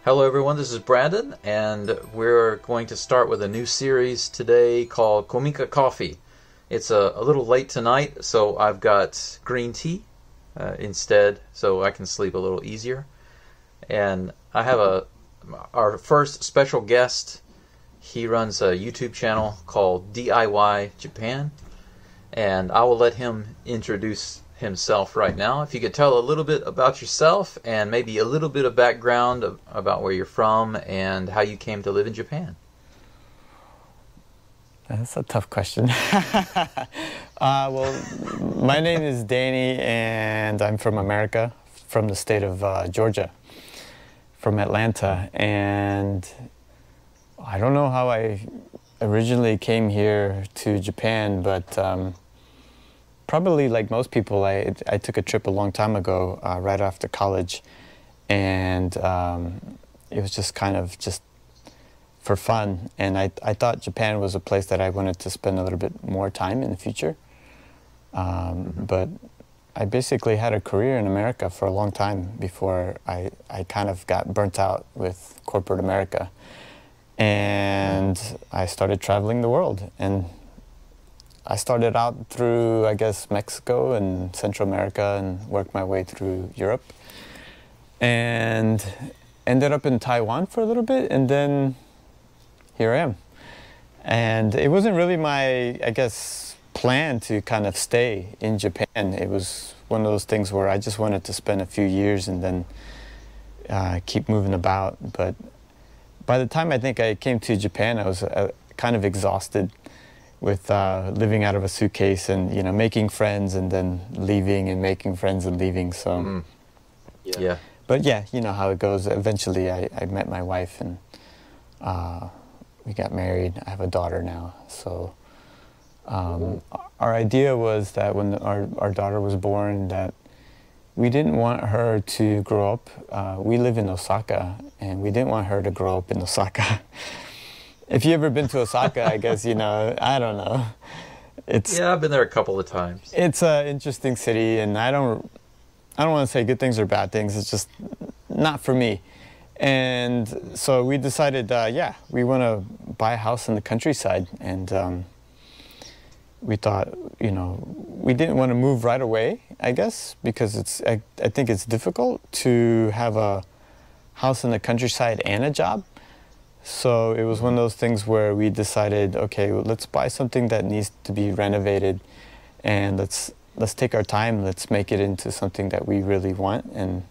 Hello everyone, this is Brandon, and we're going to start with a new series today called Kominka Coffee. It's a little late tonight, so I've got green tea instead, so I can sleep a little easier. And I have our first special guest. He runs a YouTube channel called DIY Japan, and I will let him introduce himself right now. If you could tell a little bit about yourself and maybe a little bit of background about where you're from and how you came to live in Japan. That's a tough question. Well, my name is Danny and I'm from America, from the state of Georgia, from Atlanta. And I don't know how I originally came here to Japan, but probably like most people, I took a trip a long time ago, right after college, and it was just kind of just for fun. And I thought Japan was a place that I wanted to spend a little bit more time in the future. But I basically had a career in America for a long time before I kind of got burnt out with corporate America. And I started traveling the world. And I started out through, I guess, Mexico and Central America and worked my way through Europe. And ended up in Taiwan for a little bit, and then here I am. And it wasn't really my, I guess, plan to kind of stay in Japan. It was one of those things where I just wanted to spend a few years and then keep moving about. But by the time I think I came to Japan, I was kind of exhausted with living out of a suitcase and, you know, making friends and then leaving and making friends and leaving. So, Yeah. But yeah, you know how it goes. Eventually I met my wife and we got married. I have a daughter now. So our idea was that when our daughter was born, that we didn't want her to grow up. We live in Osaka, and we didn't want her to grow up in Osaka. If you ever been to Osaka, I guess, you know, I don't know. Yeah, I've been there a couple of times. It's an interesting city, and I don't want to say good things or bad things. It's just not for me. And so we decided, yeah, we want to buy a house in the countryside. And we thought, you know, we didn't want to move right away, I guess, because I think it's difficult to have a house in the countryside and a job. So it was one of those things where we decided, okay, well, let's buy something that needs to be renovated, and let's take our time. Let's make it into something that we really want. And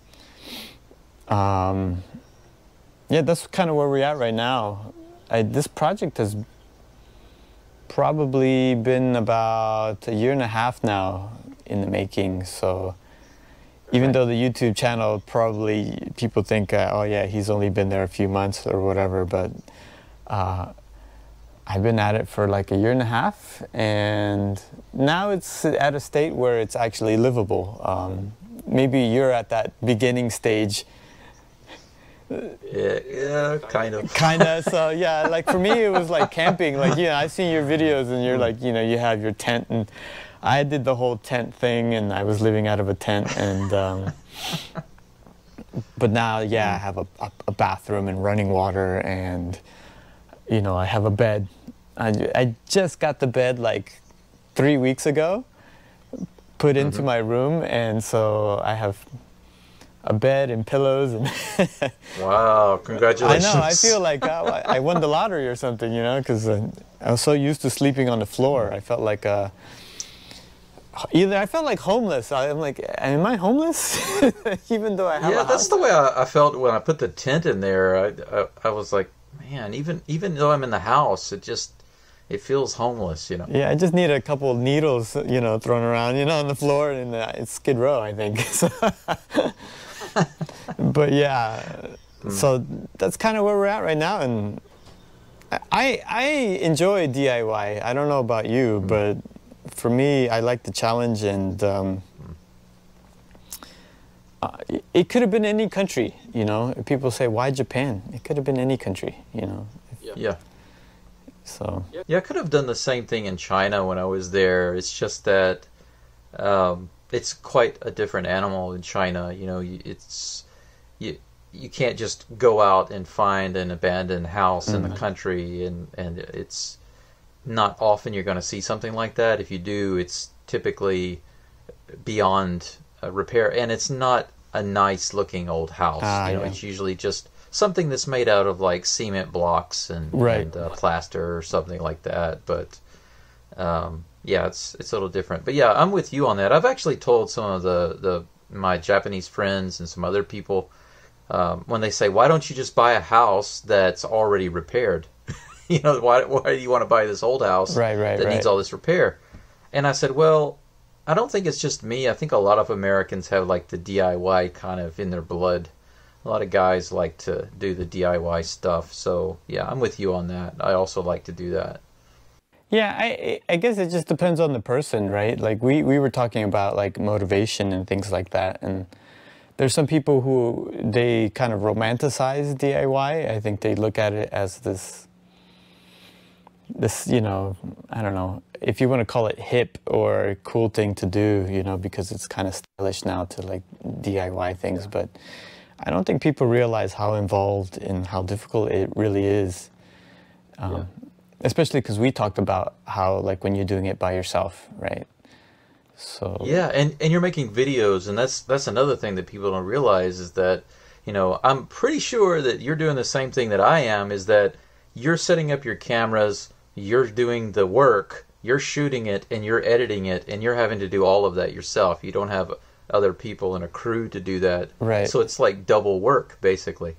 yeah, that's kind of where we're at right now. This project has probably been about a year and a half now in the making. So even though the YouTube channel, probably people think, oh yeah, he's only been there a few months or whatever, but I've been at it for like a year and a half, and now it's at a state where it's actually livable. Maybe you're at that beginning stage. Yeah, kind of. Kind of, so yeah, like for me it was like camping. Like, yeah, I see your videos and you're like, you know, you have your tent, and I did the whole tent thing, and I was living out of a tent, and but now, yeah, I have a bathroom and running water, and you know, I have a bed. I just got the bed like 3 weeks ago, put into my room, and so I have a bed and pillows and Wow, congratulations. I know, I feel like I won the lottery or something, you know, because I was so used to sleeping on the floor. I felt like either I felt like homeless. I'm like, am I homeless? Even though I have a house? That's the way I felt when I put the tent in there. I was like, man, even though I'm in the house, it feels homeless, you know. Yeah, I just need a couple of needles, you know, thrown around, you know, on the floor, and it's Skid Row, I think. But yeah, so that's kind of where we're at right now, and I enjoy DIY. I don't know about you, but for me, I like the challenge, and it could have been any country, you know. People say, why Japan? It could have been any country, you know. Yeah. So. Yeah, I could have done the same thing in China when I was there. It's just that it's quite a different animal in China. You know, you can't just go out and find an abandoned house in the country, and it's not often you're going to see something like that. If you do, it's typically beyond repair, and it's not a nice looking old house. It's usually just something that's made out of like cement blocks and plaster or something like that. But it's a little different. But yeah, I'm with you on that. I've actually told some of my Japanese friends and some other people, when they say, why don't you just buy a house that's already repaired? Why do you want to buy this old house that needs all this repair? And I said, well, I don't think it's just me. I think a lot of Americans have like the DIY kind of in their blood. A lot of guys like to do the DIY stuff. So yeah, I'm with you on that. I also like to do that. Yeah, I guess it just depends on the person, right? Like we were talking about like motivation and things like that, and there's some people who they kind of romanticize DIY. I think they look at it as this, I don't know if you want to call it hip or cool thing to do, because it's kind of stylish now to like DIY things. But I don't think people realize how involved and how difficult it really is. Especially because we talked about how like when you're doing it by yourself, right? So yeah, and you're making videos, and that's another thing that people don't realize is that, I'm pretty sure that you're doing the same thing that I am, is that you're setting up your cameras, you're doing the work, you're shooting it, and you're editing it, and you're having to do all of that yourself. You don't have other people and a crew to do that. Right. So it's like double work, basically.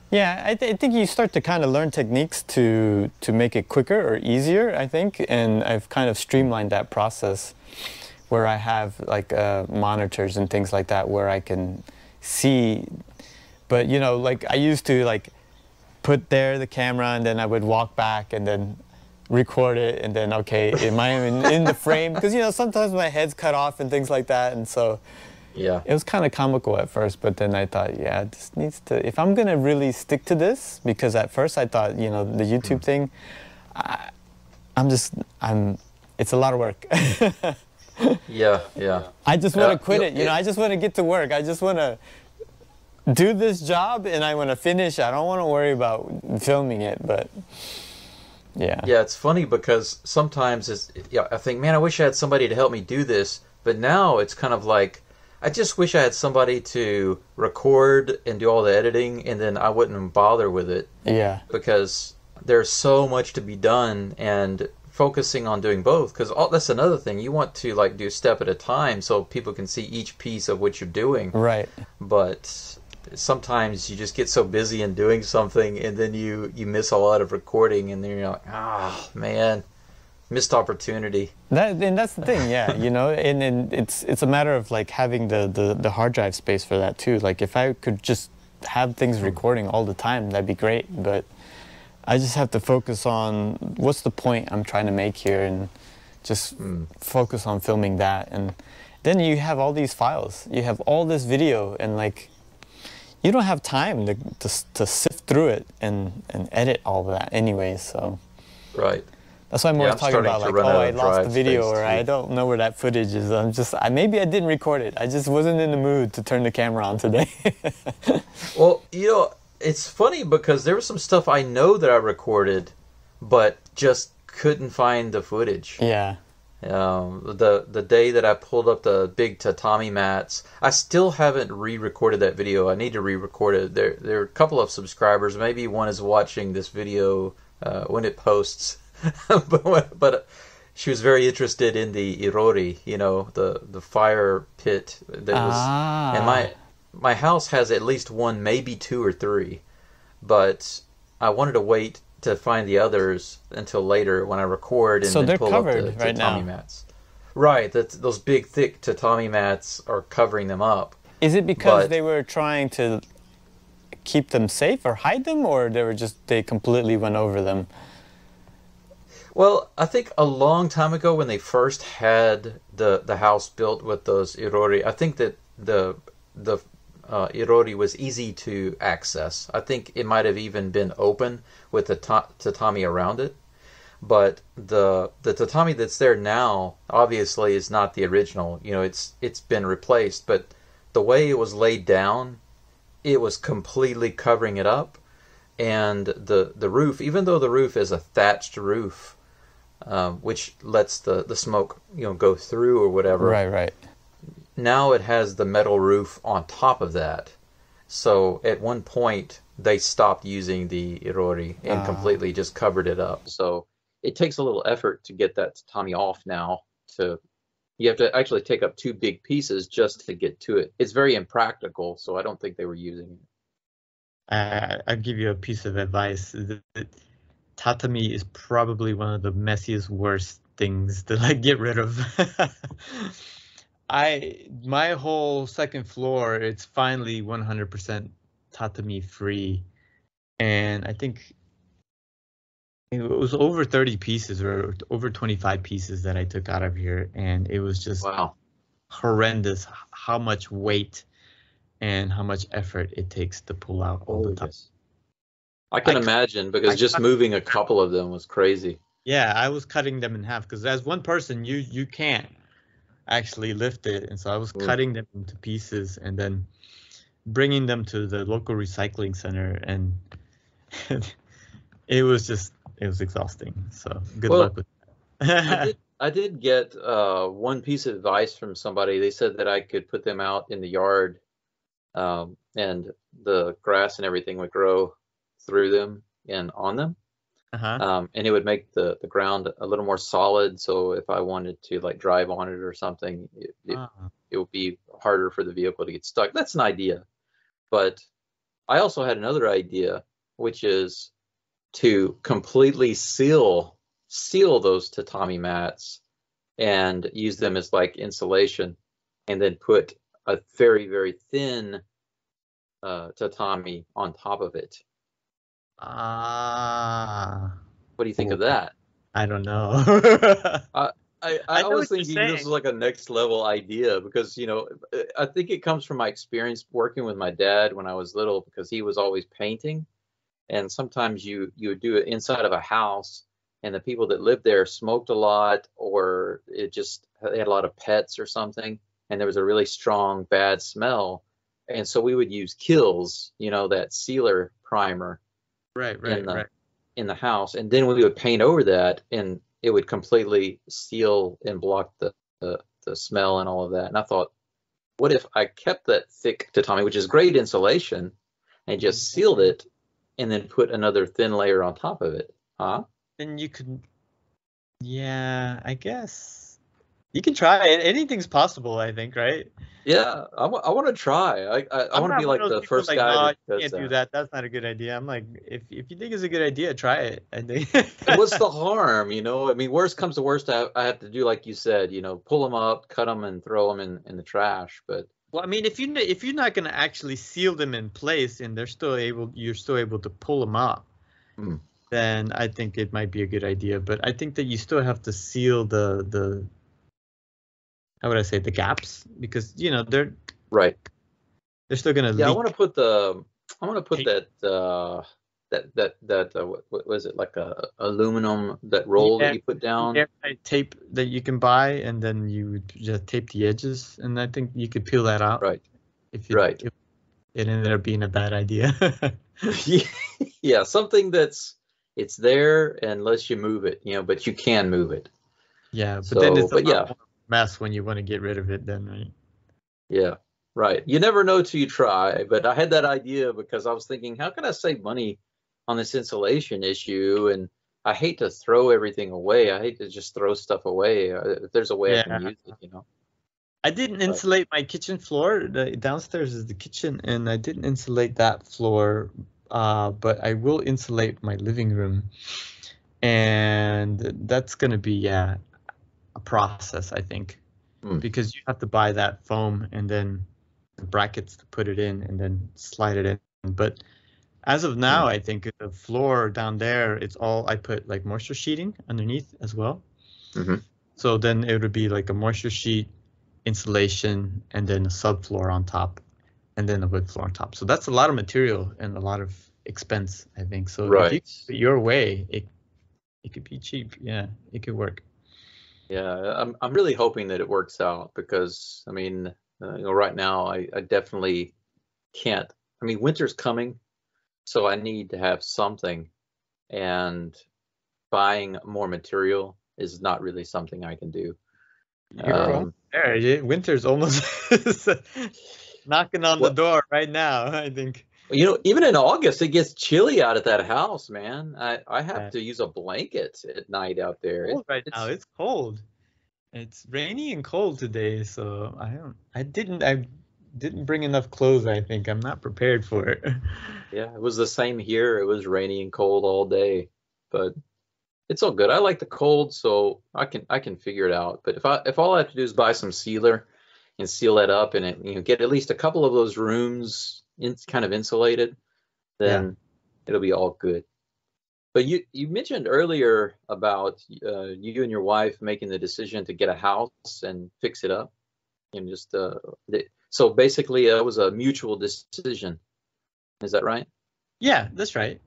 Yeah, I think you start to kind of learn techniques to make it quicker or easier, I think. And I've kind of streamlined that process where I have like monitors and things like that where I can see. But, like I used to like put there the camera and then I would walk back and then record it and then, okay, am I in the frame? Because, sometimes my head's cut off and things like that. And so yeah, it was kind of comical at first, but then I thought, this needs to, if I'm going to really stick to this, because at first I thought, the YouTube thing, it's a lot of work. Yeah. I just want to quit it, I just want to get to work. I just want to do this job and I want to finish. I don't want to worry about filming it, but yeah. Yeah, it's funny because sometimes I think, man, I wish I had somebody to help me do this, but now it's kind of like, I just wish I had somebody to record and do all the editing, and then I wouldn't bother with it. Yeah. Because there's so much to be done, and focusing on doing both. Because that's another thing. You want to like do a step at a time so people can see each piece of what you're doing. Right. But sometimes you just get so busy in doing something, and then you miss a lot of recording, and then you're like, man. Missed opportunity. And that's the thing, yeah, and it's a matter of like having the hard drive space for that too. Like if I could just have things recording all the time, that'd be great. But I just have to focus on what's the point I'm trying to make here, and just focus on filming that. And then you have all these files, you have all this video, and like you don't have time to sift through it and edit all of that anyway. So right. That's why I'm always talking about like, I lost the video, or I don't know where that footage is. Maybe I didn't record it. I just wasn't in the mood to turn the camera on today. Well, it's funny because there was some stuff I know that I recorded, but just couldn't find the footage. Yeah. The day that I pulled up the big tatami mats, I still haven't re-recorded that video. I need to re-record it. There are a couple of subscribers. Maybe one is watching this video when it posts. but she was very interested in the irori, the fire pit that was. And my house has at least one, maybe two or three, but I wanted to wait to find the others until later when I record and then pull up the tatami mats. Right, those big thick tatami mats are covering them up. Is it because they were trying to keep them safe or hide them, or they completely went over them? Well, I think a long time ago when they first had the house built with those irori, I think that the irori was easy to access. I think it might have even been open with the tatami around it. But the tatami that's there now obviously is not the original. It's been replaced. But the way it was laid down, it was completely covering it up, and the roof, even though the roof is a thatched roof, which lets the smoke go through or whatever. Right, right. Now it has the metal roof on top of that. So at one point they stopped using the irori and completely just covered it up. So it takes a little effort to get that tatami off now. You have to actually take up two big pieces just to get to it. It's very impractical, so I don't think they were using it. I'll give you a piece of advice. Tatami is probably one of the messiest, worst things to like get rid of. My whole second floor, it's finally 100% tatami free, and I think it was over 30 pieces or over 25 pieces that I took out of here, and it was just horrendous how much weight and how much effort it takes to pull out all the time. I can imagine, because just moving a couple of them was crazy. Yeah, I was cutting them in half because as one person, you can't actually lift it, and so I was cutting them into pieces and then bringing them to the local recycling center, and it was exhausting. So good luck with that. I did get one piece of advice from somebody. They said that I could put them out in the yard, and the grass and everything would grow through them and on them. And it would make the ground a little more solid. So if I wanted to like drive on it or something, it would be harder for the vehicle to get stuck. That's an idea. But I also had another idea, which is to completely seal those tatami mats and use them as like insulation, and then put a very, very thin tatami on top of it. What do you think of that? I don't know. I was thinking this was like a next level idea, because I think it comes from my experience working with my dad when I was little, because he was always painting, and sometimes you would do it inside of a house, and the people that lived there smoked a lot, or they had a lot of pets or something, and there was a really strong bad smell, and so we would use Kills, that sealer primer. Right. In the house, and then we would paint over that, and it would completely seal and block the smell and all of that. And I thought, what if I kept that thick tatami, which is great insulation, and just sealed it, and then put another thin layer on top of it? Then you could, I guess you can try it. Anything's possible, I think, right? Yeah, I want to try. I want to be like the first guy that does can't that. do that. That's not a good idea. I'm like, if you think it's a good idea, try it. I think. What's the harm, I mean, worst comes to worst, I have to do like you said, pull them up, cut them, and throw them in the trash. But well, I mean, if you're not going to actually seal them in place, and you're still able to pull them up, then I think it might be a good idea. But I think that you still have to seal the how would I say, the gaps, because they're right. They're still gonna. Yeah, leak. I want to put that what was it, like a aluminum, that roll that you put down? Tape that you can buy, and then you would just tape the edges, and I think you could peel that out. Right. If it ended up being a bad idea. Yeah, something it's there unless you move it, but you can move it. Yeah, but then it's a mess when you want to get rid of it then, right? Yeah, right. You never know till you try, but I had that idea because I was thinking, how can I save money on this insulation issue? And I hate to throw everything away. I hate to just throw stuff away. If there's a way I can use it, I didn't insulate my kitchen floor. The downstairs is the kitchen, and I didn't insulate that floor, but I will insulate my living room. And that's going to be, a process, I think, because you have to buy that foam and then the brackets to put it in and then slide it in. But as of now, I think the floor down there, it's all, I put like moisture sheeting underneath as well. So then it would be like a moisture sheet, insulation, and then a subfloor on top, and then a wood floor on top. So that's a lot of material and a lot of expense, I think. So if you do it your way, it could be cheap. Yeah, it could work. Yeah, I'm really hoping that it works out, because I mean, right now I definitely can't I mean, winter's coming, so I need to have something, and buying more material is not really something I can do. You're almost there. Winter's almost knocking on the door right now, I think. You know, even in August, it gets chilly out at that house, man. I have to use a blanket at night out there. It's cold right now. It's cold. It's rainy and cold today, so I didn't bring enough clothes, I think. I'm not prepared for it. Yeah, it was the same here. It was rainy and cold all day, but it's all good. I like the cold, so I can figure it out. But if all I have to do is buy some sealer and seal that up, and get at least a couple of those rooms kind of insulated, then it'll be all good. But you mentioned earlier about you and your wife making the decision to get a house and fix it up, and just so basically it was a mutual decision. Is that right? Yeah, that's right.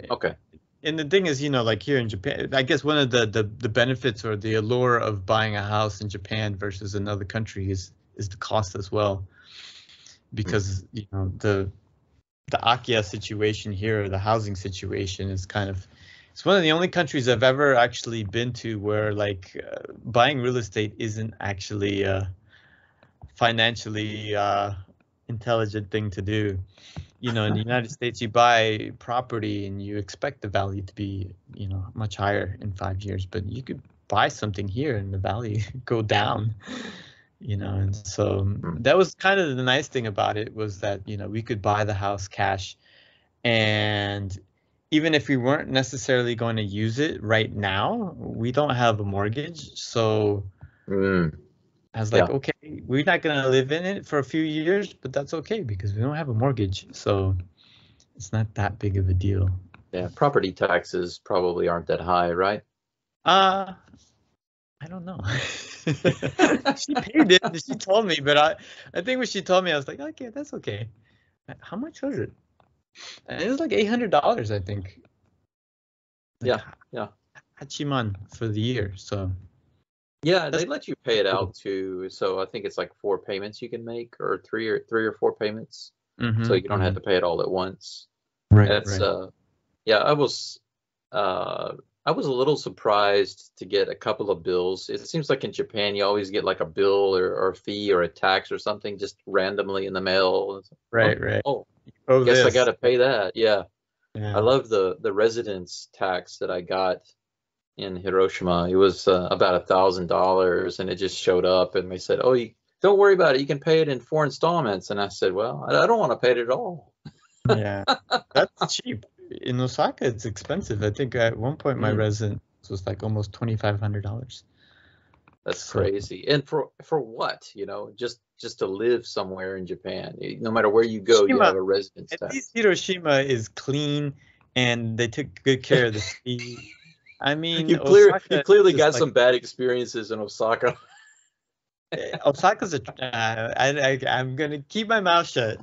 Okay. And the thing is, like here in Japan, I guess one of the benefits or the allure of buying a house in Japan versus another country is the cost as well, because the Akiya situation here, the housing situation, is it's one of the only countries I've ever actually been to where like buying real estate isn't actually a financially intelligent thing to do. In the United States, you buy property and you expect the value to be, much higher in 5 years, but you could buy something here and the value go down, and so that was kind of the nice thing about it, was that, we could buy the house cash, and even if we weren't necessarily going to use it right now, we don't have a mortgage, so I was like, okay, we're not going to live in it for a few years, but that's okay because we don't have a mortgage. So it's not that big of a deal. Yeah, property taxes probably aren't that high, right? I don't know. She paid it. She told me, but I think when she told me, I was like, okay, that's okay. How much was it? And it was like $800, I think. Yeah. Hachiman for the year. So. Yeah, they let you pay it out too. So I think it's like 4 payments you can make, or three or four payments. So you don't have to pay it all at once. Right. That's yeah. I was a little surprised to get a couple of bills. It seems like in Japan you always get like a bill or a fee or a tax or something just randomly in the mail. Right. Oh, guess I got to pay that. Yeah. I love the residence tax that I got in Hiroshima. It was about $1,000, and it just showed up, and they said, "Oh, don't worry about it. You can pay it in 4 installments." And I said, "Well, I don't want to pay it at all." Yeah, that's cheap. In Osaka, it's expensive. I think at one point my residence was like almost $2,500. That's crazy. And for what? Just to live somewhere in Japan. No matter where you go, you have a residence tax. At least Hiroshima is clean, and they took good care of the sea. I mean, you clearly got some bad experiences in Osaka. Osaka's I'm gonna keep my mouth shut.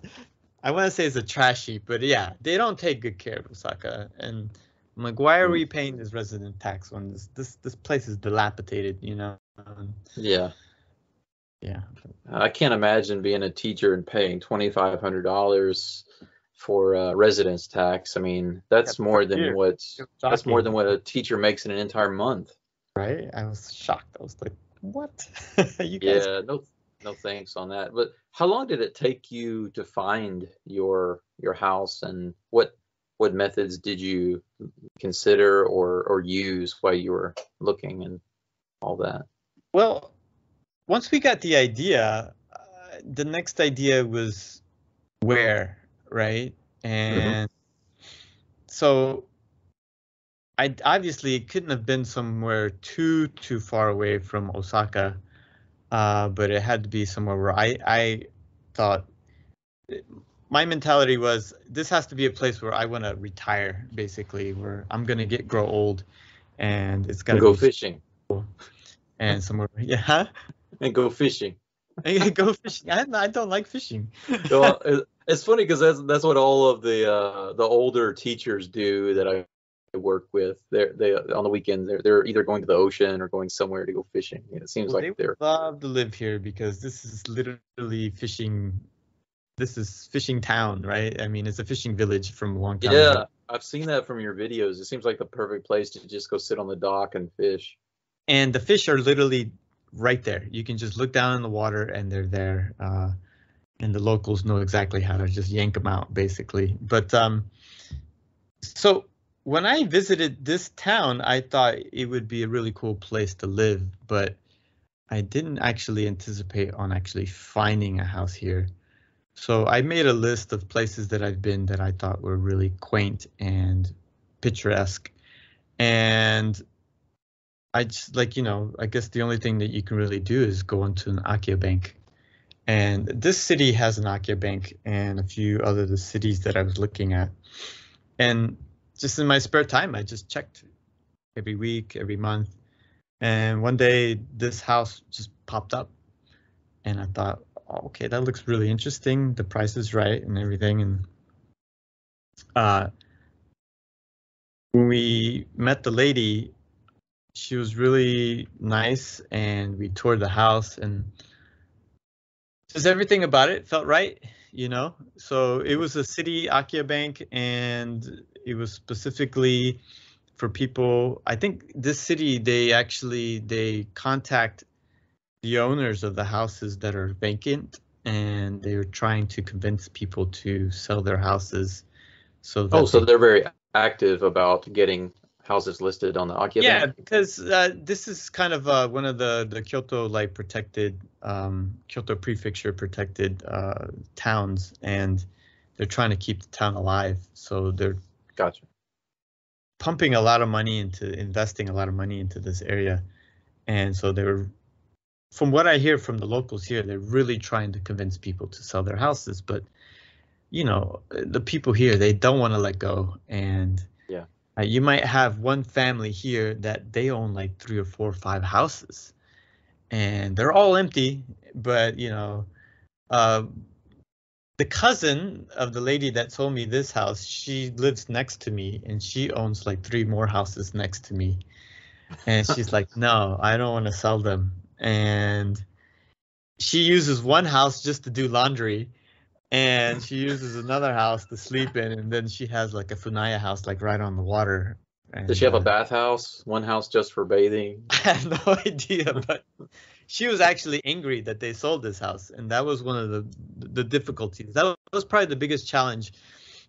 I want to say it's a trash heap, but yeah, they don't take good care of Osaka, and I'm like, why are we paying this resident tax when this place is dilapidated? Yeah. Yeah. I can't imagine being a teacher and paying $2,500 for residence tax. I mean, that's more than what a teacher makes in an entire month. Right? I was shocked. I was like, what? You guys... Yeah, no thanks on that. But how long did it take you to find your house, and what methods did you consider or use while you were looking and all that? Well, once we got the idea, the next idea was where, right? And so obviously it couldn't have been somewhere too far away from Osaka, but it had to be somewhere where I thought, my mentality was, this has to be a place where I want to retire, basically, where I'm gonna grow old, and it's gotta go fishing, and somewhere, and go fishing. Go fishing. I don't like fishing. Well, it's funny because that's what all of the older teachers do that I work with. They on the weekend they're either going to the ocean or going somewhere to go fishing. It seems like they love to live here because this is literally fishing this is fishing town, right? I mean, it's a fishing village from a long time Yeah, ago. I've seen that from your videos. It seems like the perfect place to just go sit on the dock and fish. And the fish are literally right there. You can just look down in the water and they're there. And the locals know exactly how to just yank them out, basically. But so when I visited this town, I thought it would be a really cool place to live, but I didn't actually anticipate on actually finding a house here. So I made a list of places that I've been that I thought were really quaint and picturesque. And I just like, I guess the only thing that you can really do is go into an Akiya bank. And this city has an Akiya bank and a few other the cities that I was looking at. And just in my spare time, I just checked every week, every month. And one day this house just popped up and I thought, oh, okay, that looks really interesting. The price is right and everything. And when we met the lady, she was really nice and we toured the house and just everything about it felt right, So it was a city Akiya bank and it was specifically for people. I think this city, they contact the owners of the houses that are vacant and they were trying to convince people to sell their houses so Oh, that so they're very active about getting houses listed on the Akiya yeah, Bank? because this is kind of one of the Kyoto protected Kyoto prefecture protected towns, and they're trying to keep the town alive. So they're Gotcha. pumping a lot of money into investing a lot of money into this area, and so they're, from what I hear from the locals here, they're really trying to convince people to sell their houses. But the people here, they don't want to let go, and Yeah. you might have one family here that they own like 3 or 4 or 5 houses and they're all empty, but the cousin of the lady that sold me this house, she lives next to me and she owns like 3 more houses next to me. And she's like, no, I don't want to sell them. And she uses one house just to do laundry and she uses another house to sleep in. And then she has like a Funaya house, like right on the water. Does And she have a bathhouse? One house just for bathing? I have no idea, but she was actually angry that they sold this house, and that was one of the difficulties. That was probably the biggest challenge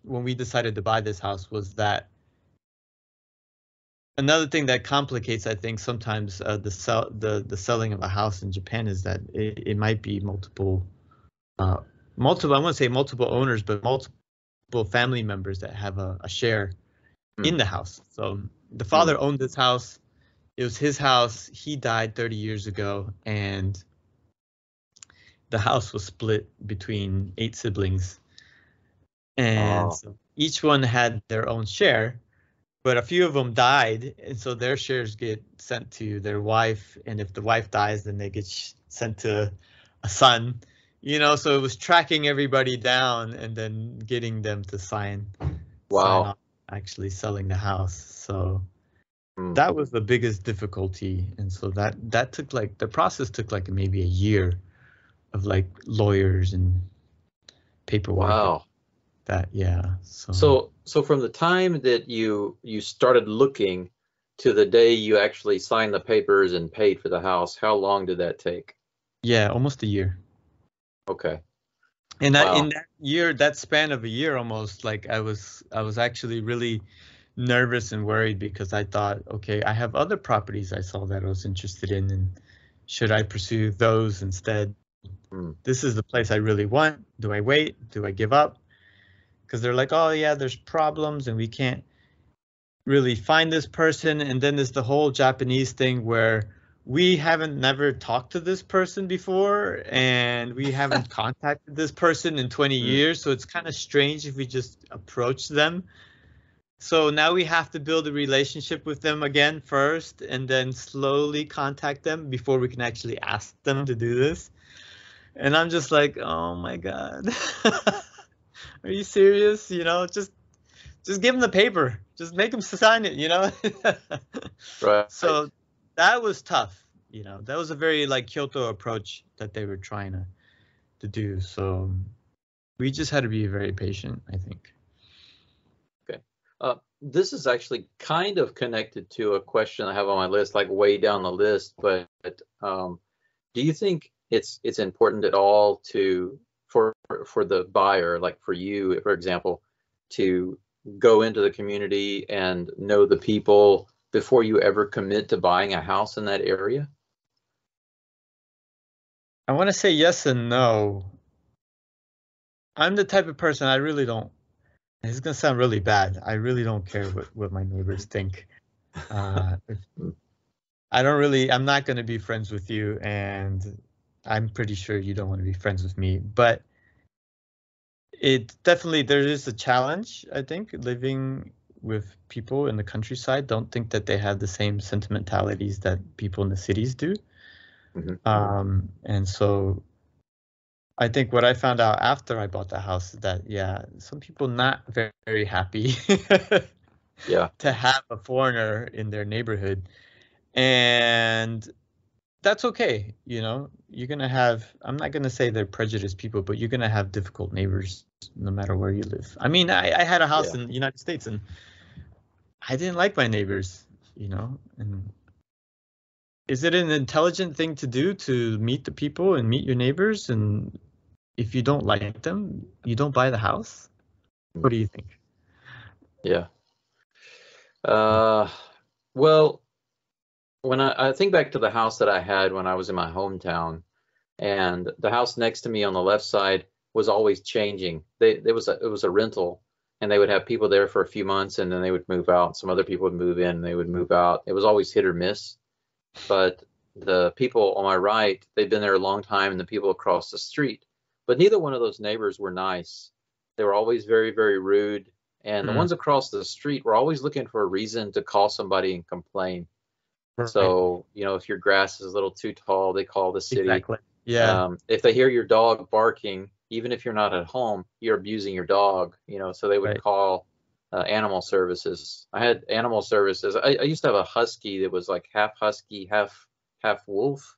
when we decided to buy this house, was that another thing that complicates, I think, sometimes the selling of a house in Japan is that it might be multiple I want to say multiple owners, but multiple family members that have a share in the house. So the father owned this house. It was his house. He died 30 years ago, and the house was split between 8 siblings. And so each one had their own share, but a few of them died, and so their shares get sent to their wife, and if the wife dies, then they get sent to a son. So it was tracking everybody down and then getting them to sign off actually selling the house. So that was the biggest difficulty, and so that took the process took like maybe a year of like lawyers and paperwork. Wow. So from the time that you started looking to the day you actually signed the papers and paid for the house, how long did that take? Yeah, almost a year. Okay. And in that year, that span of a year almost, like I was actually really nervous and worried because I thought, okay, I have other properties I saw that I was interested in, and should I pursue those instead? This is the place I really want. Do I wait? Do I give up? Because they're like, oh yeah, there's problems and we can't really find this person. And then there's the whole Japanese thing where we haven't never talked to this person before and we haven't contacted this person in 20 years. So it's kind of strange if we just approach them. So now we have to build a relationship with them again first and then slowly contact them before we can actually ask them to do this. And I'm just like, oh my God, are you serious? Just give them the paper. Just make them sign it, Right. So that was tough. That was a very Kyoto approach that they were trying to do. So We just had to be very patient, I think. Okay. This is actually kind of connected to a question I have on my list, like way down the list. But do you think it's important at all for the buyer, like for you, for example, to go into the community and know the people before you ever commit to buying a house in that area? I want to say yes and no. I'm the type of person I really don't. It's gonna sound really bad. I really don't care what my neighbors think. Uh, I don't really. I'm not gonna be friends with you, and I'm pretty sure you don't want to be friends with me. But it definitely there is a challenge. I think living with people in the countryside don't think that they have the same sentimentalities that people in the cities do. And so I think what I found out after I bought the house is that, yeah, some people not very, very happy Yeah. to have a foreigner in their neighborhood. And that's okay. You know, you're going to have, I'm not going to say they're prejudiced people, but you're going to have difficult neighbors no matter where you live. I mean, I had a house in the United States and I didn't like my neighbors, you know, and is it an intelligent thing to do to meet the people and meet your neighbors? And if you don't like them, you don't buy the house? What do you think? Yeah. Well, when I think back to the house that I had when I was in my hometown, and the house next to me on the left side was always changing. It was a rental, and they would have people there for a few months, and then they would move out. Some other people would move in, and they would move out. It was always hit or miss. But the people on my right, they'd been there a long time, and the people across the street. But neither one of those neighbors were nice. They were always very, very rude. And the ones across the street were always looking for a reason to call somebody and complain. Right. So, you know, if your grass is a little too tall, they call the city. Exactly. Yeah. If they hear your dog barking, even if you're not at home, you're abusing your dog, you know, so they would call animal services. I had animal services. I used to have a husky that was like half husky, half wolf.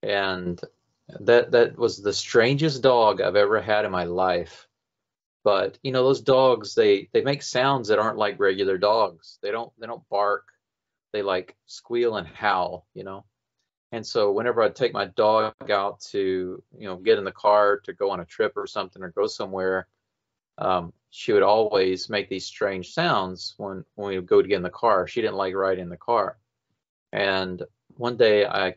And that was the strangest dog I've ever had in my life. But, you know, those dogs, they make sounds that aren't like regular dogs. They don't bark. They like squeal and howl, you know. And so whenever I'd take my dog out to, you know, get in the car to go on a trip or something or go somewhere, she would always make these strange sounds when we would go to get in the car. She didn't like riding in the car. And one day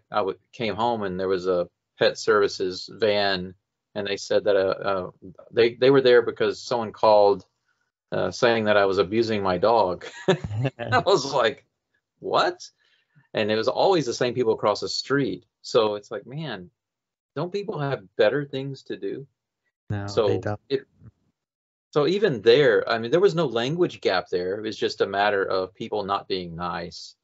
came home and there was a pet services van, and they said that they were there because someone called saying that I was abusing my dog. I was like, what? And it was always the same people across the street. So it's like, man, don't people have better things to do? No, so they don't. So even there, I mean, there was no language gap there. It was just a matter of people not being nice.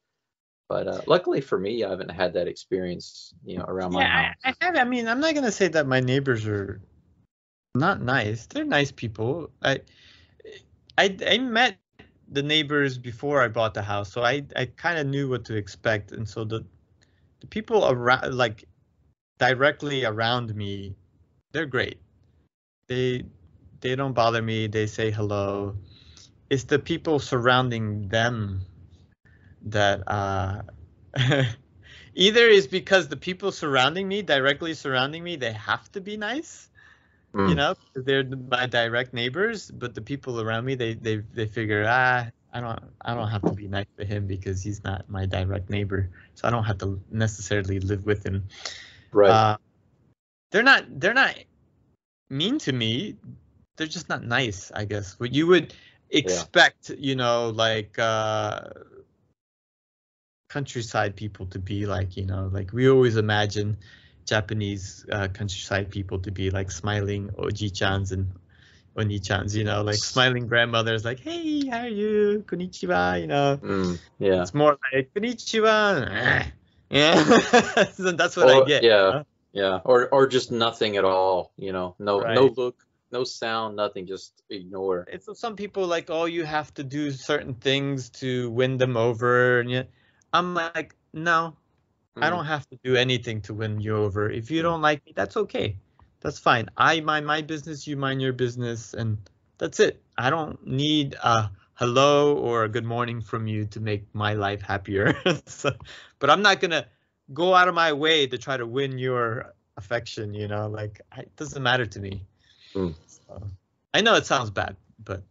But luckily for me, I haven't had that experience, you know, around my house. I have. I mean, I'm not gonna say that my neighbors are not nice. They're nice people. I met the neighbors before I bought the house, so I kind of knew what to expect, and so the people around, like directly around me, they're great. They don't bother me. They say hello. It's the people surrounding them that either is because the people surrounding me, directly surrounding me, they have to be nice, you know, they're my direct neighbors, but the people around me, they figure, I don't have to be nice to him because he's not my direct neighbor, so I don't have to necessarily live with him. Right. They're not mean to me. They're just not nice, I guess. What you would expect, you know, like countryside people to be like, you know, like we always imagine Japanese countryside people to be like smiling oji-chans and oni-chans, you know, like smiling grandmothers, like, hey, how are you? Konnichiwa, you know. Yeah. It's more like konnichiwa. Yeah. So that's what I get. Yeah. You know? Yeah. Or just nothing at all, you know. No look, no sound, nothing, just ignore. It's some people like, oh, you have to do certain things to win them over, and yet I'm like, no, I don't have to do anything to win you over. If you don't like me, that's okay. That's fine. I mind my business, you mind your business, and that's it. I don't need a hello or a good morning from you to make my life happier. So, but I'm not gonna go out of my way to try to win your affection, like it doesn't matter to me. Hmm. So, I know it sounds bad, but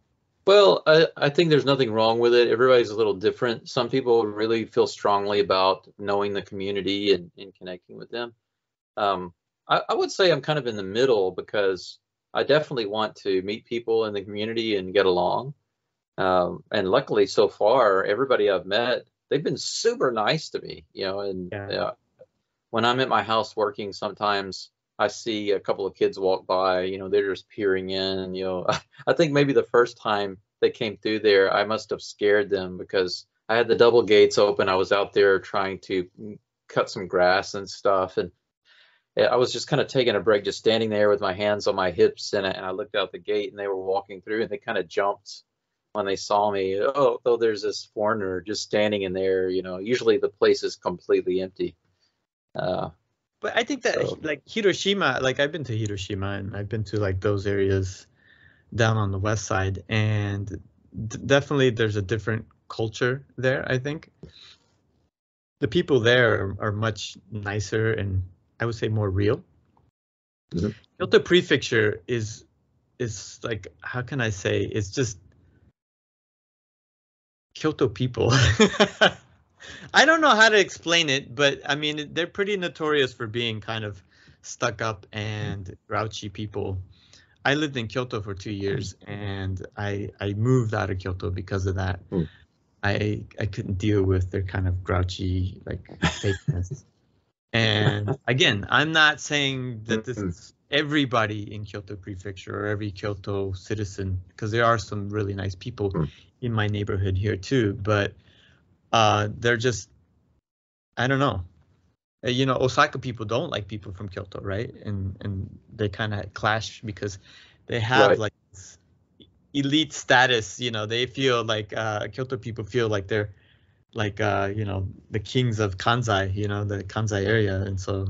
Well, I think there's nothing wrong with it. Everybody's a little different. Some people really feel strongly about knowing the community and connecting with them. I would say I'm kind of in the middle because I definitely want to meet people in the community and get along. And luckily, so far, everybody I've met, they've been super nice to me, and yeah. when I'm at my house working, sometimes I see a couple of kids walk by, they're just peering in, I think maybe the first time they came through there, I must have scared them because I had the double gates open. I was out there trying to cut some grass and stuff. And I was just kind of taking a break, just standing there with my hands on my hips. And I looked out the gate and they were walking through and they kind of jumped when they saw me. Oh, there's this foreigner just standing in there. Usually the place is completely empty. But I think that like Hiroshima, like I've been to Hiroshima and I've been to like those areas down on the west side, and definitely there's a different culture there. I think the people there are much nicer and I would say more real. Mhm. Kyoto Prefecture is like, how can I say? It's just Kyoto people. I don't know how to explain it, but I mean, they're pretty notorious for being kind of stuck up and grouchy people. I lived in Kyoto for 2 years and I moved out of Kyoto because of that. Mm. I couldn't deal with their kind of grouchy, like fakeness. And again, I'm not saying that this is everybody in Kyoto Prefecture or every Kyoto citizen, because there are some really nice people in my neighborhood here too, but they're just, I don't know. Osaka people don't like people from Kyoto, right? And they kind of clash because they have Right. like this elite status. They feel like Kyoto people feel like they're like the kings of Kansai, the Kansai area, and so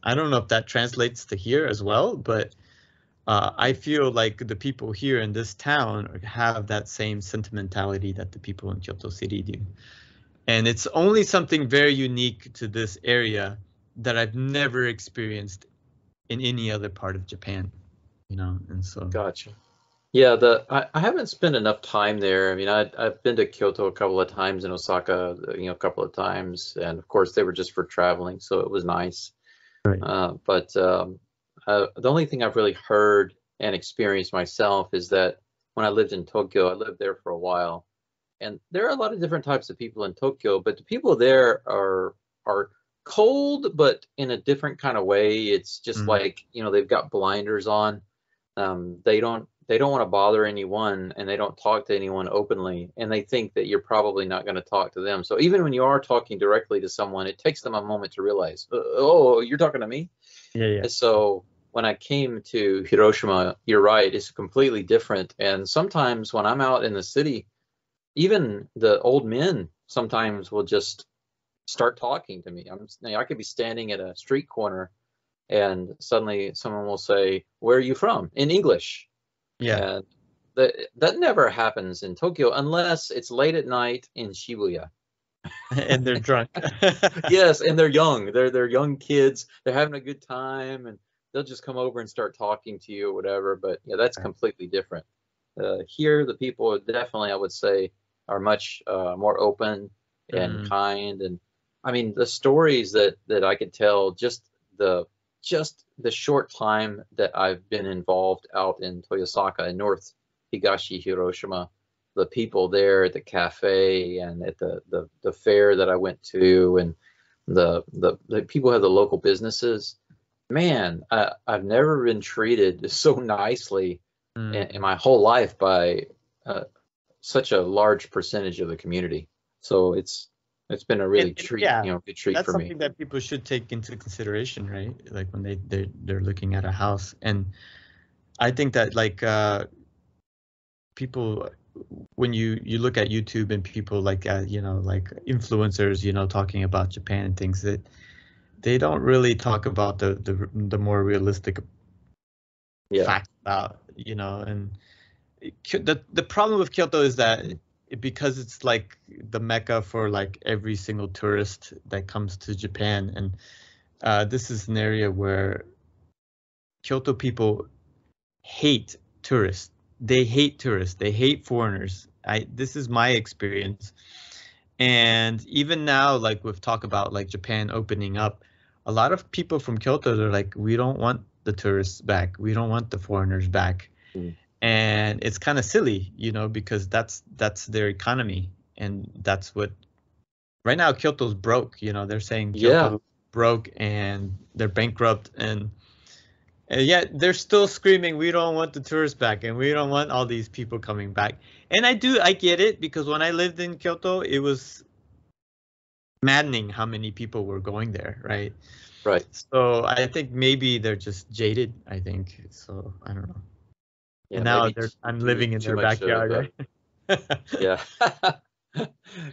I don't know if that translates to here as well, but I feel like the people here in this town have that same sentimentality that the people in Kyoto City do. And it's only something very unique to this area that I've never experienced in any other part of Japan, and so. Gotcha. Yeah, I haven't spent enough time there. I mean, I've been to Kyoto a couple of times and Osaka, a couple of times, and of course they were just for traveling, so it was nice. Right. But the only thing I've really heard and experienced myself is that when I lived in Tokyo, I lived there for a while, and there are a lot of different types of people in Tokyo, but the people there are cold, but in a different kind of way. It's just like, they've got blinders on. They don't want to bother anyone, and they don't talk to anyone openly, and they think that you're probably not going to talk to them. So even when you are talking directly to someone, it takes them a moment to realize, oh, you're talking to me? Yeah. And so when I came to Hiroshima, you're right, it's completely different. And sometimes when I'm out in the city, even the old men sometimes will just start talking to me. I could be standing at a street corner and suddenly someone will say, "Where are you from?" in English. Yeah. And that never happens in Tokyo unless it's late at night in Shibuya. And they're drunk. Yes, and they're young. They're young kids. They're having a good time, and they'll just come over and start talking to you or whatever. But yeah, that's completely different. Here, the people definitely, I would say, are much more open and kind. And I mean, the stories that I could tell, just the short time that I've been involved out in Toyosaka in North Higashi Hiroshima, the people there at the cafe and at the fair that I went to, and the people who have the local businesses, man, I've never been treated so nicely in my whole life by such a large percentage of the community. So it's been a really good treat that's for me. something that people should take into consideration, right? Like when they're looking at a house. And I think that like people, when you look at YouTube and people like like influencers talking about Japan and things, that they don't really talk about the more realistic Yeah. facts about, and the problem with Kyoto is that because it's like the mecca for like every single tourist that comes to Japan, and this is an area where Kyoto people hate tourists. They hate tourists. They hate foreigners. This is my experience. And even now, like with talk about like Japan opening up, a lot of people from Kyoto are like, we don't want the tourists back. We don't want the foreigners back. Mm. And it's kind of silly, because that's their economy, and that's what right now Kyoto's broke. They're saying Kyoto broke and they're bankrupt, and yet they're still screaming, we don't want the tourists back and we don't want all these people coming back. And I get it, because when I lived in Kyoto, it was maddening how many people were going there, right? Right. So I think maybe they're just jaded, I think. So I don't know. Yeah, and now I'm too, living in too their much backyard, right? Yeah.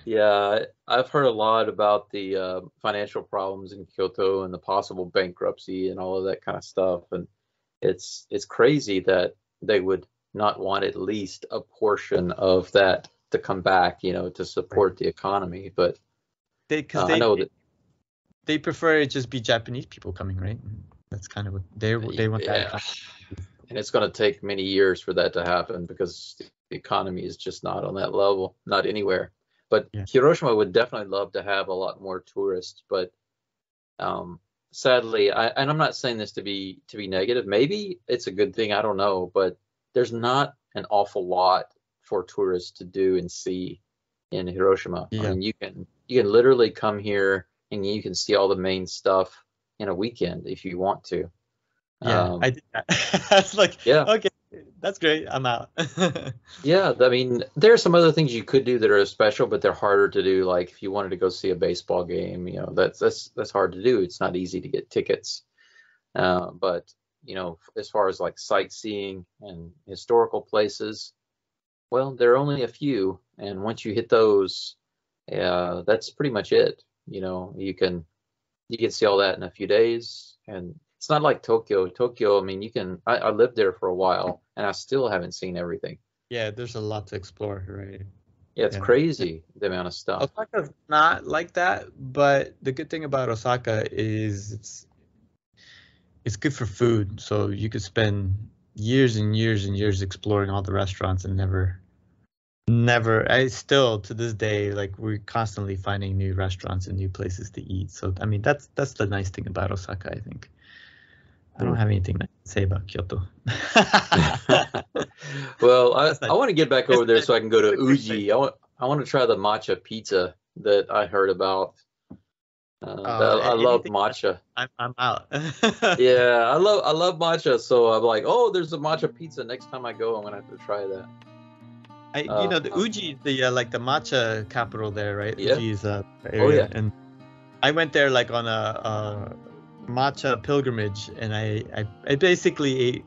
Yeah, I've heard a lot about the financial problems in Kyoto and the possible bankruptcy and all of that kind of stuff. And it's crazy that they would not want at least a portion of that to come back, to support the economy. But I know that they prefer it just be Japanese people coming, right? That's kind of what they want that. And it's going to take many years for that to happen because the economy is just not on that level, not anywhere. But Hiroshima would definitely love to have a lot more tourists. But sadly, and I'm not saying this to be negative. Maybe it's a good thing. I don't know. But there's not an awful lot for tourists to do and see in Hiroshima. Yeah. I mean, you can literally come here and you can see all the main stuff in a weekend if you want to. Yeah, I did that. I was like, okay, that's great. I'm out. Yeah, I mean, there are some other things you could do that are special, but they're harder to do. Like if you wanted to go see a baseball game, that's hard to do. It's not easy to get tickets. But as far as like sightseeing and historical places, well, there are only a few, and once you hit those, that's pretty much it. You can see all that in a few days, and it's not like Tokyo. Tokyo, I mean, I lived there for a while, and I still haven't seen everything. Yeah, there's a lot to explore, right? Yeah, it's crazy the amount of stuff. Osaka's not like that, but the good thing about Osaka is it's good for food. So you could spend years and years and years exploring all the restaurants and never. I still to this day, like, we're constantly finding new restaurants and new places to eat. So I mean, that's the nice thing about Osaka, I think. I don't have anything to say about Kyoto. Well, I want to get back over there so I can go to Uji. I want to try the matcha pizza that I heard about. I love matcha. I'm out. Yeah, I love matcha. So I'm like, oh, there's a matcha pizza. Next time I go, I'm gonna have to try that. The Uji, like the matcha capital there, right? Yeah. Uji is area. Oh yeah. And I went there like on a matcha pilgrimage, and I basically ate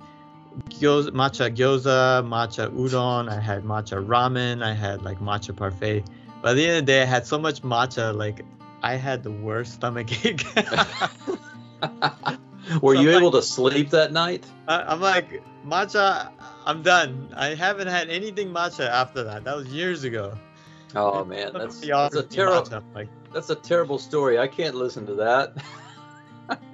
matcha gyoza, matcha udon. I had matcha ramen. I had like matcha parfait. By the end of the day, I had so much matcha, like I had the worst stomach ache. Were you able to sleep that night? I'm like, matcha, I'm done. I haven't had anything matcha after that. That was years ago. Oh man, that's a terrible. That's a terrible story. I can't listen to that.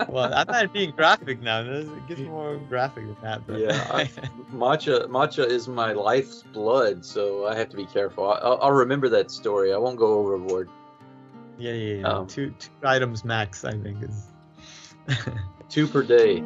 Well, I'm not being graphic now. It gets more graphic than that. But. Yeah, matcha is my life's blood, so I have to be careful. I'll remember that story. I won't go overboard. Yeah. Two items max, I think, is 2 per day.